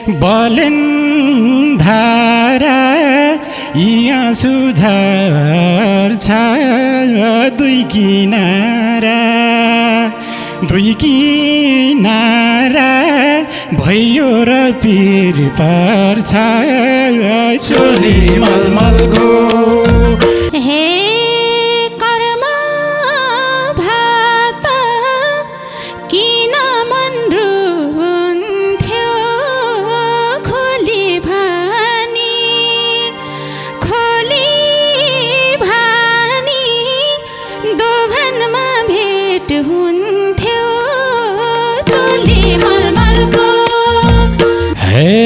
बलेन धारा यी आँसु झर्छ दुई किनारा भयो र पिर पर्छ चोली मलमलको हे कर्म भात किन मन रुन्थ्यो खोली भानी दोभानमा भेट हुन्थ्यो चोली मलमलको हे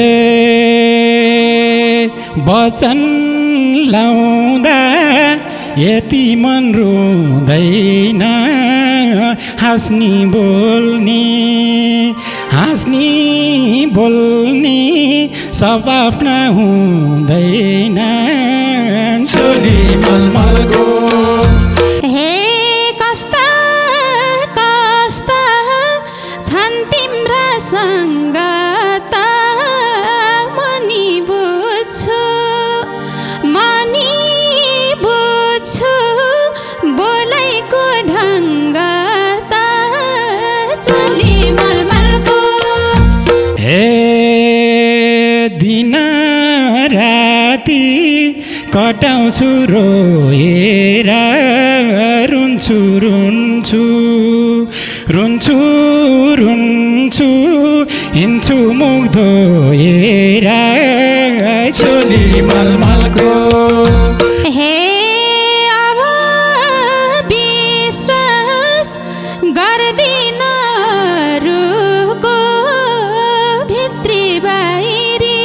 वचन लाउँदा यति मन रुँदैन हाँस्नी बोल्ने सब आफ्ना हुँदैन चोली मलमलको हे कस्ता छन् तिम्रा सङ्गत मनी बुझ्छु बोलाइको ढङ्ग त चोली मलमलको हे दिन राति कटाउँछु रोएर रुन्छु हिँड्छु मुख धोएर चोली मलमलको हे अब विश्वास गर्दिन अरूको भित्री बाहिरी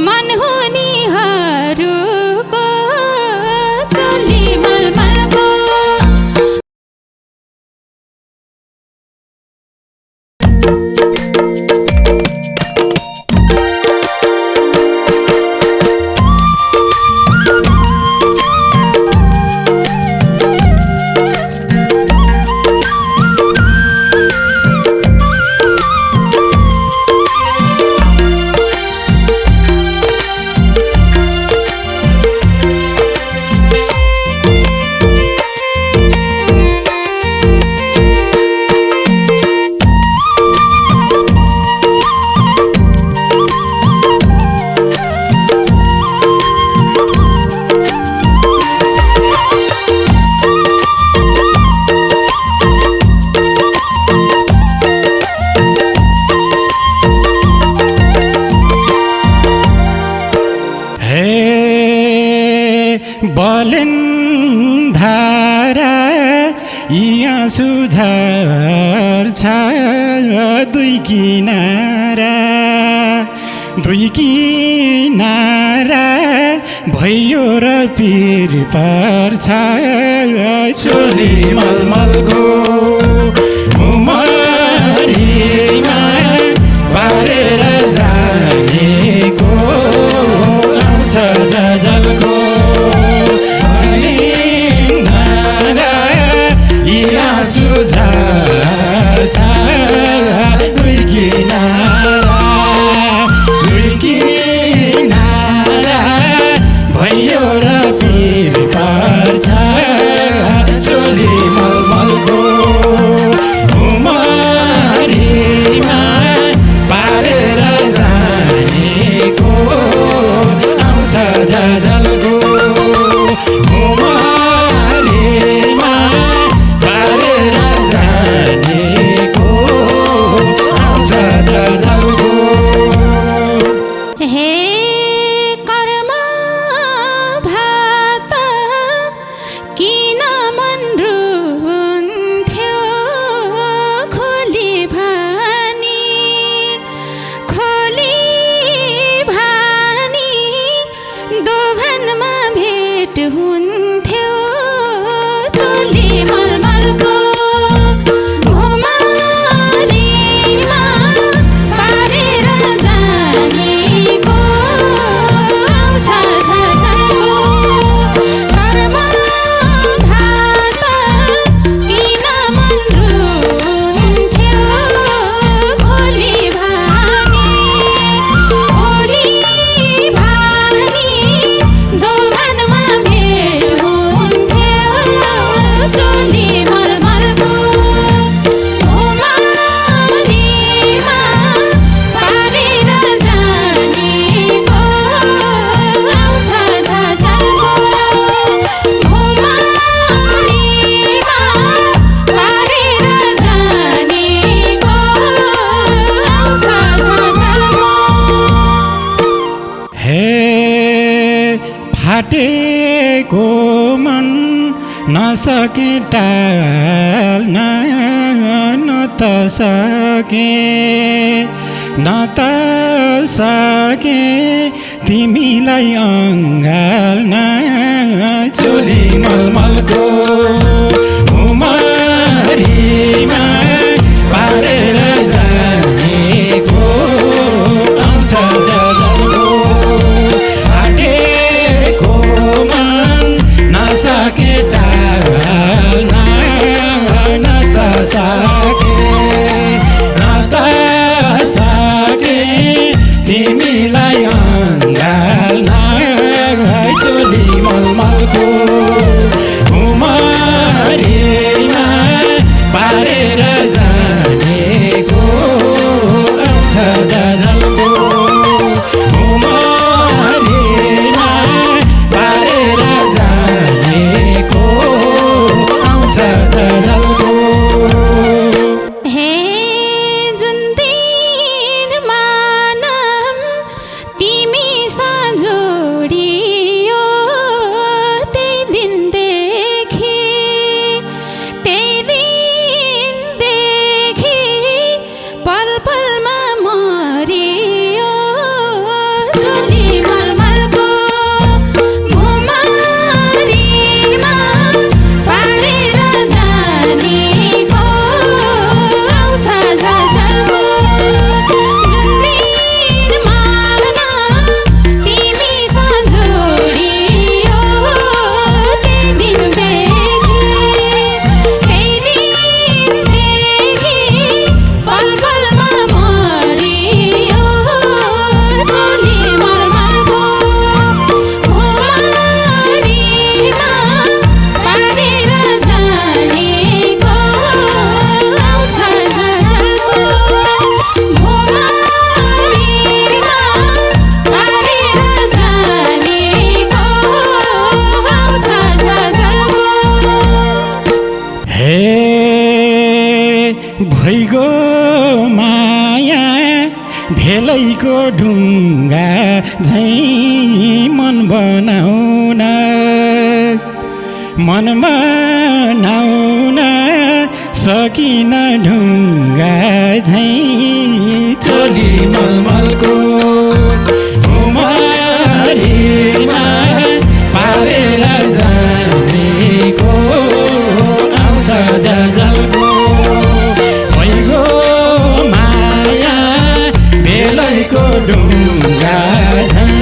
मन हुनेहरूको चोली मलमलको बलेन धारा यी आँसु झर्छ दुई किनारा भयो र पिर पर्छ चोली मलमलको उमरीमा बारेर जानेको आउँछ जलको आँसु झर्छ दुई किनारा भयो र पिर पर्छ चोली मलमलको नसके टाल्न न त सके न त सके तिमीलाई अँगाल्न चोली मलमलको उमरीमा पारेर जानेको आउँछ जजलको आटेको मन नसके टाल्न न त सके न त सके तिमीलाई अँगाल्न चोली मलमलको उमरीमा पारेर जानेको आउँछ जजलको उमरीमा पारेर जानेको आउँछ जजलको हे जुन दिन मानम तिमी जोडियो त्यही दिनदेखि पल पलमा मरियो चोली मलमलको उमरीमा पारेर जानेको आउँछ जजलको जुन दिन मानम तिमी जोडियो त्यही दिनदेखि पल पलमा मरियो चोली मलमलको उमरीमा पारेर जानेको आउँछ जजलको उमरीमा पारेर जानेको आउँछ जजलको हे भइगो माया भेलैको ढुङ्गा झैँ मन बनाउन सकिन ढुङ्गा झैँ चोली मलमलको उमरीमा पारेर जानेको आउँछ जजलको भइगो माया बेलैको ढुङ्गा झैँ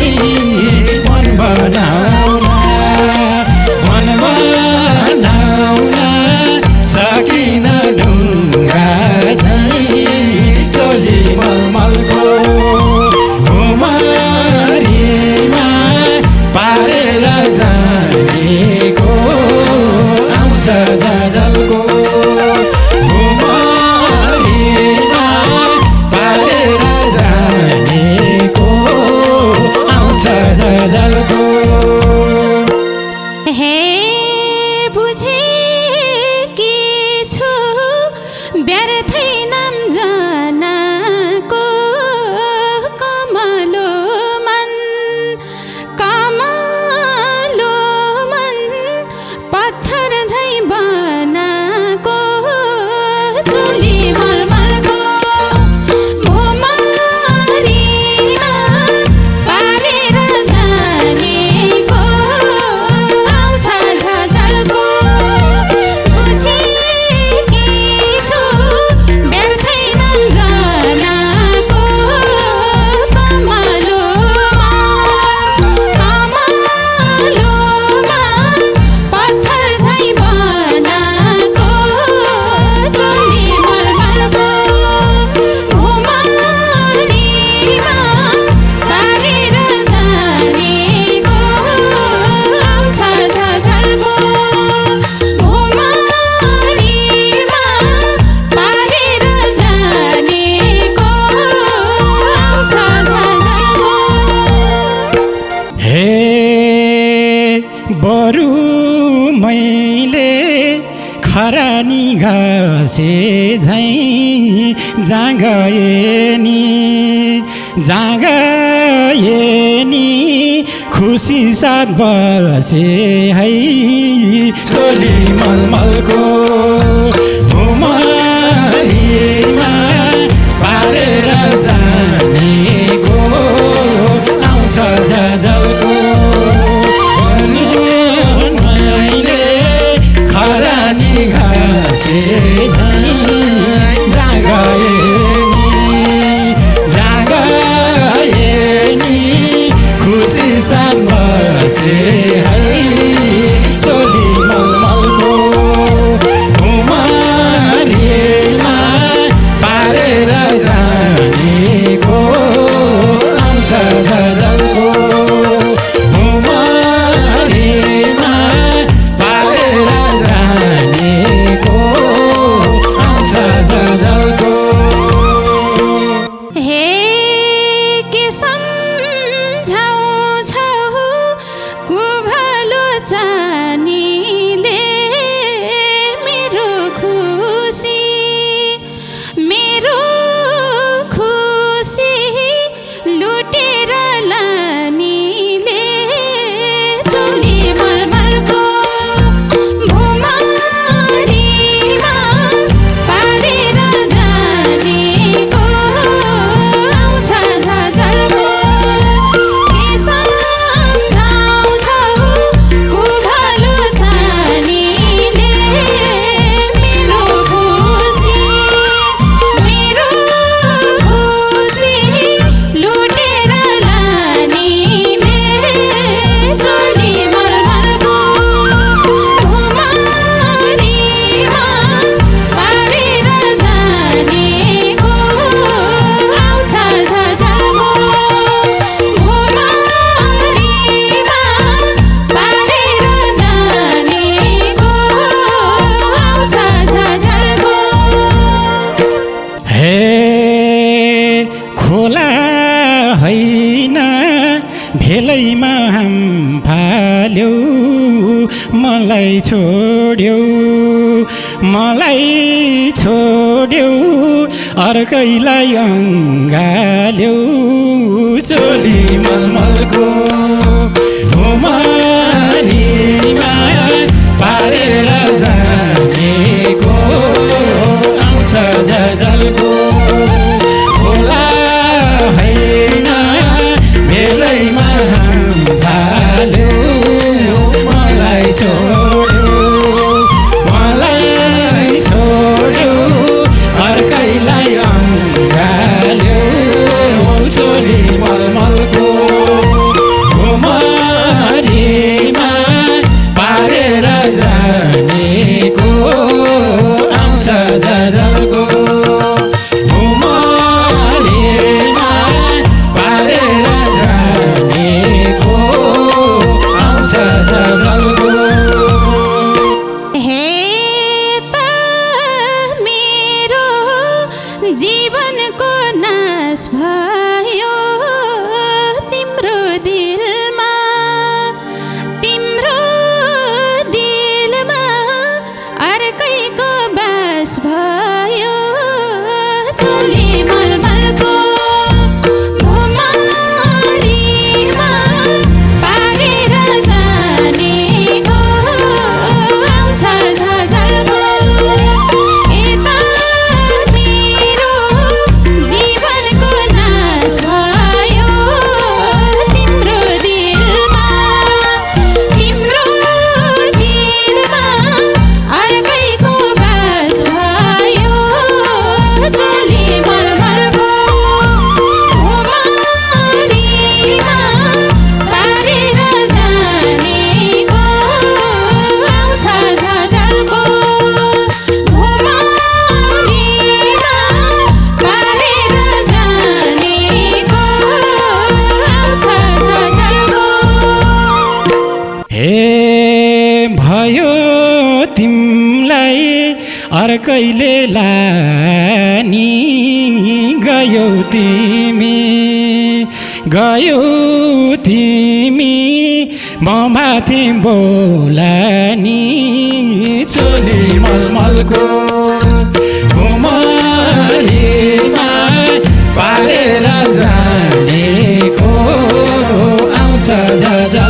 मन बनाउन सकिन ढुङ्गा झैँ चोली मलमलको उमरीमा पारेर जानेको आउँछ जजलको उमरीमा पारेर जानेको आउँछ जजलको हे बुझेकी छु व्यर्थै नाम जनाको कमलो मन पत्थर झै बनाको चोली मलमलको उमरीमा पारेर जानेको आउँछ जजलको बुझेकी छु व्यर्थै नाम जनाको कमलो मन पत्थर झै बनाको चोली मलमलको उमरीमा पारेर जानेको आउँछ जजलको उमरीमा पारेर जानेको आउँछ जजलको हे बरु मैले खरानी घाँसे झैँ जहाँ गए नि खुब खुसी साथ बसे है चोली मलमलको भुमरीमा पारेर जानेको आउँछ झझल्को मैले खरानी घाँसे झैँ जागए नि खुसी साथ बसे है चोली मलमलको भुमरीमा पारेर जानेको आउँछ झझल्को भुमरीमा पारेर जानेको आउँछ झझल्को हे के सम्झाउँछौ कुभलो चानीले मेरो खुसी लुटेर लानीले चोली मलमलको भुमरीमा पारेर जानेको आउँछ झझल्को के सम्झाउँछौ कुभलो चानीले मेरो खुसी लुटेर लानीले चोली मलमलको भुमरीमा पारेर जानेको आउँछ झझल्को भुमरीमा पारेर जानेको आउँछ झझल्को हे खोला होइन भेलैमा हाम फाल्यौ मलाई छोड्यौ अर्कैलाई अङ्गाल्यौ चोली मलमलको भुमरीमा पारेर जानेको आउँछ झझल्को खोला होइन भेलैमा हाम फाल्यौ मलाई छोड्यौ अर्कैलाई अङ्गाल्यौ चोली मलमलको भुमरीमा पारेर जानेको आउँछ झझल्को भुमरीमा पारेर जानेको आउँछ झझल्को हे त मेरो जीवनको नाश भयो तिम्रो दिलमा अर्कैको बास भयो चोली मलमलको भुमरीमा पारेर जानेको आउँछ झझल्को यता मेरो जीवनको नाश भयो तिम्रो दिलमा अर्कैको बास भयो चोली मलमलको भुमरीमा पारेर जानेको आउँछ झझल्को भुमरीमा पारेर जानेको आउँछ झझल्को हे भयो तिमलाई अर्कैले लानी गयौ तिमी ममाथि बोलानी चोली मलमलको भुमरीमा पारेर जानेको आउँछ झझल्को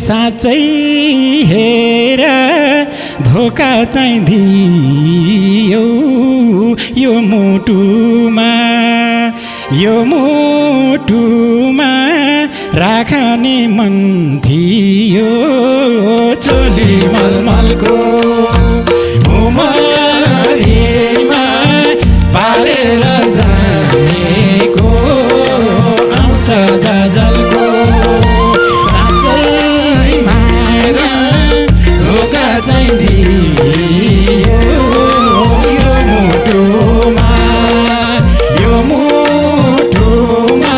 साँच्चै हेर धोका चाहिँ दियो यो मुटुमा राखने मन थियो चोली मलमलको उमरीमा पारेर जानेको आउँछ जलको साँच्चै माया धोका चाहिँ दियो यो मुटुमा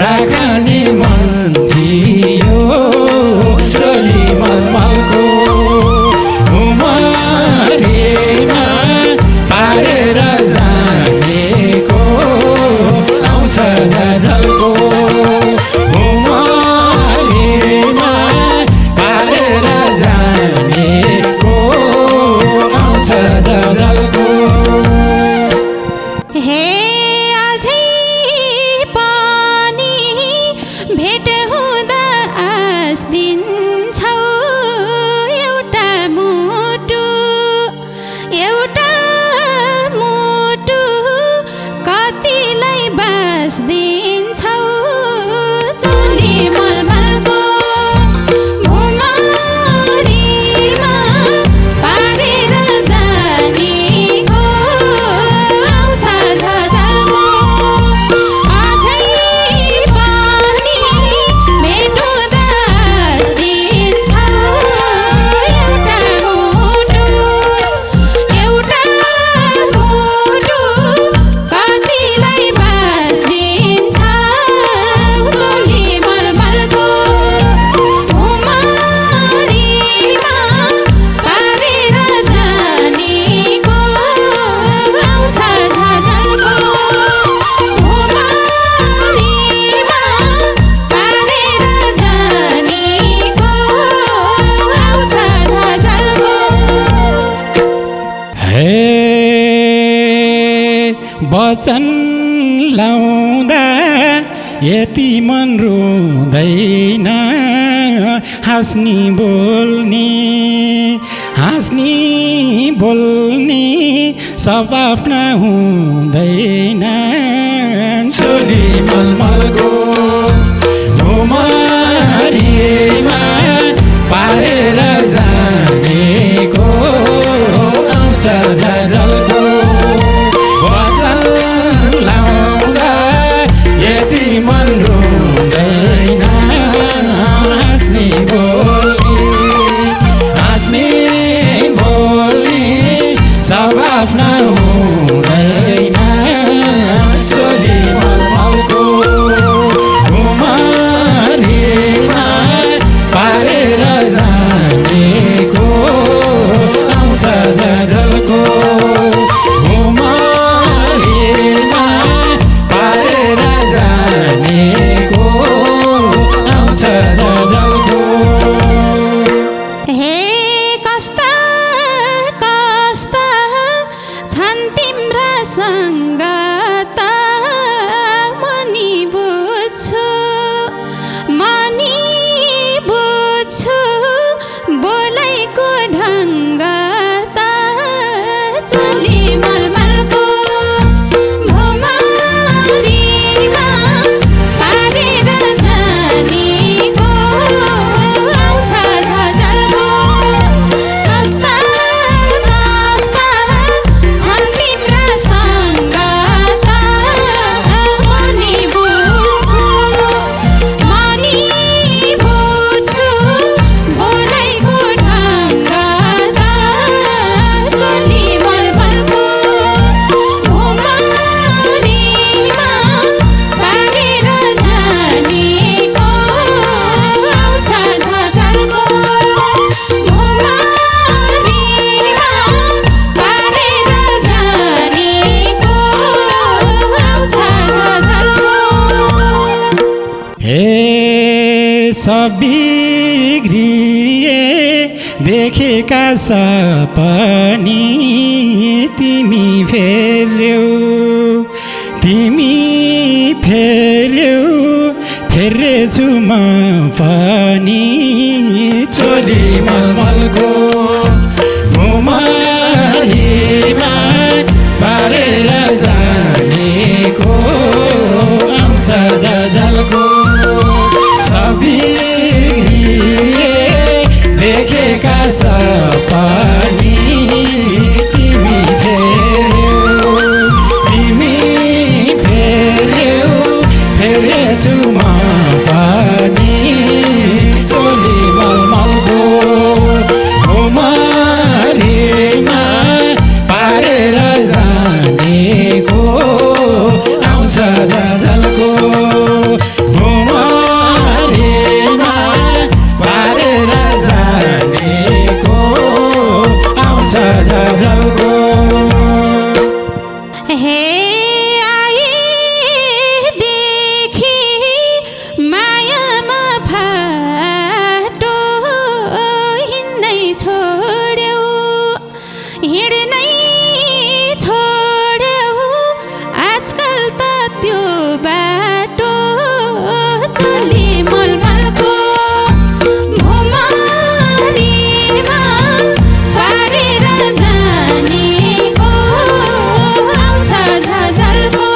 राखने मन थियो चोली मलमलको उमरीमा पारेर जानेको आउँछ जलको उमरीमा पारेर जानेको आउँछ जलको हे अझै पनि भेट हुँदा आस्दिन्छौ एउटा मुटु कतिलाई बास्दिन्छौ चोली मलमलको उमरीमा पारेर जानेको आउँछ जलको अझै पनि भेट हुँदा आस्दिन्छौ एउटा मुटु कतिलाई बास्दिन्छौ चोली मलमलको उमरीमा पारेर जानेको आउँछ जलको उमरीमा पारेर जानेको आउँछ जलको हे वचन लाउँदा यति मन रुँदैन हाँस्नी बोल्ने सब आफ्ना हुँदैन चोली मलमलको उमरीमा पारेर जानेको आउँछ जलको वचन लाउँदा यति मन रुँदैन हाँस्ने बोल्ने सब आफ्ना हुँदैन चोली मलमलको उमरीमा पारेर जानेको आउँछ जलको उमरीमा पारेर जानेको आउँछ जलको हे कस्ता छन् तिम्रा सङ्गत मनी बुझ्छु बोलाइको ढङ्ग त चोली मलमलको उमरीमा पारेर जानेको आउँछ जलको कस्ता छन् तिम्रा सङ्गत मनी बुझ्छु बोलाइको ढङ्ग त चोली मलमलको उमरीमा पारेर जानेको आउँछ जलको उमरीमा पारेर जानेको आउँछ जलको हे सबिग्रिए देखेका सपनी तिमी फेर्यौ फेर्छु म पनि चोली मलमलको घुमरीमा पारेर जानेको आउँछ झझल्को सबिग्रिए देखेका सपनी तिमी फेर्यौ फेरेछु म पनि चोली मलमलको घुमरीमा पारेर जानेको आउँछ झझल्को घुमरीमा पारेर जानेको आउँछ झझल्को हे आएदेखि मायामा फाटो हिँड्नै छोड्यौ हिँड्नै छोड्यौ आजकल त त्यो बाटो चोली मलमलको घुमरीमा पारेर जानेको आउँछ झझल्को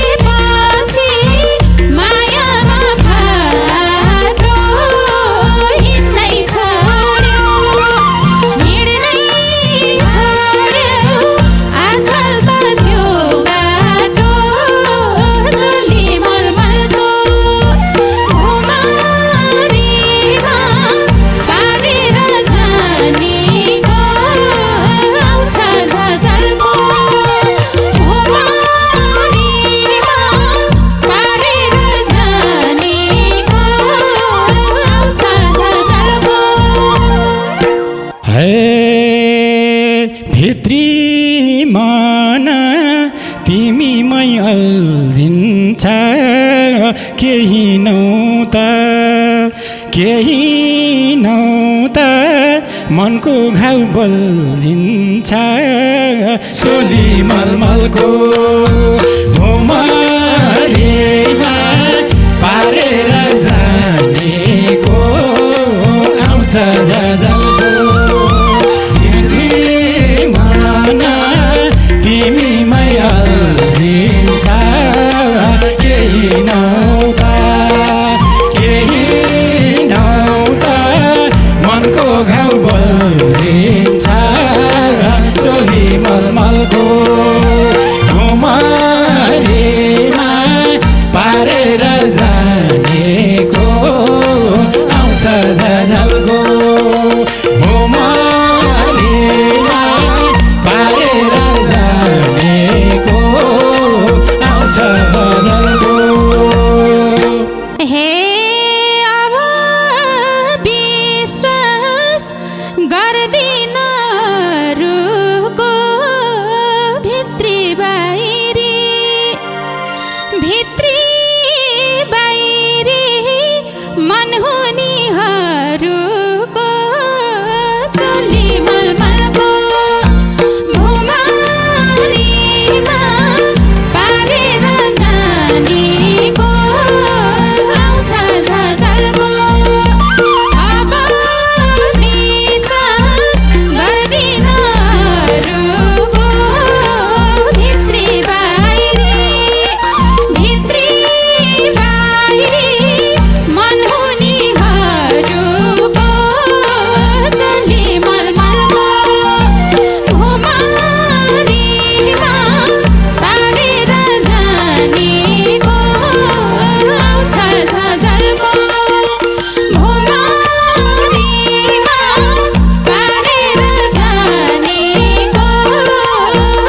आएपछि मायामा फाटो हिँड्नै छोड्यौ हिँड्नै छोड्यौ आजकल त त्यो बाटो चोली मलमलको घुमरीमा पारेर जानेको आउँछ झझल्को घुमरीमा पारेर जानेको आउँछ झझल्को हे भित्री मन तिमीमै अल्झिन्छ केही नौ त मनको घाउ बल्झिन्छ चोली मलमलको घुमरीमा पारेर जानेको आउँछ झझल्को तिमीमै अल्झिन्छ केही नौ त मनको घाउ बल्झिन्छ चोली मलमलको घुमरीमा पारेर जानेको आउँछ झझल्को घुमरीमा पारेर जानेको आउँछ झझल्को हे अब विश्वास गर्दिन अरूको भित्री बाहिरी मन हुनेहरूको चोली मलमलको घुमरीमा पारेर जानेको आउँछ झझल्को अब विश्वास गर्दिन अरूको भित्री बाहिरी मन हुनेहरूको चोली मलमलको घुमरीमा पारेर जानेको आउँछ झझल्को घुमरीमा पारेर जानेको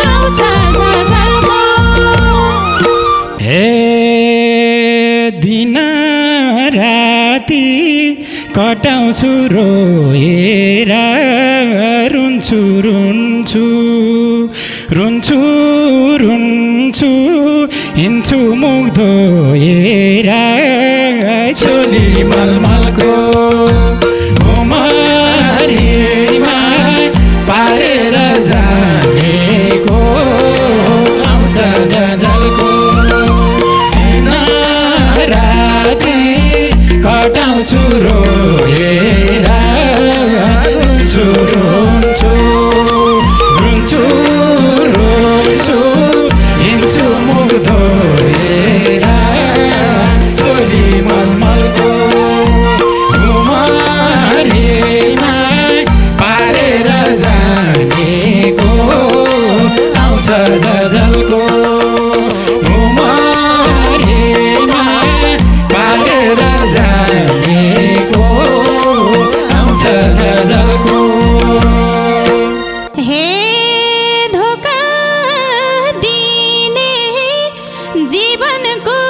आउँछ झझल्को हे दिन राति कटाउँछु रोएर रुन्छु हिँड्छु मुख धोएर चोली मलमलको घुमरीमा पारेर जानेको आउँछ झझल्को जीवनको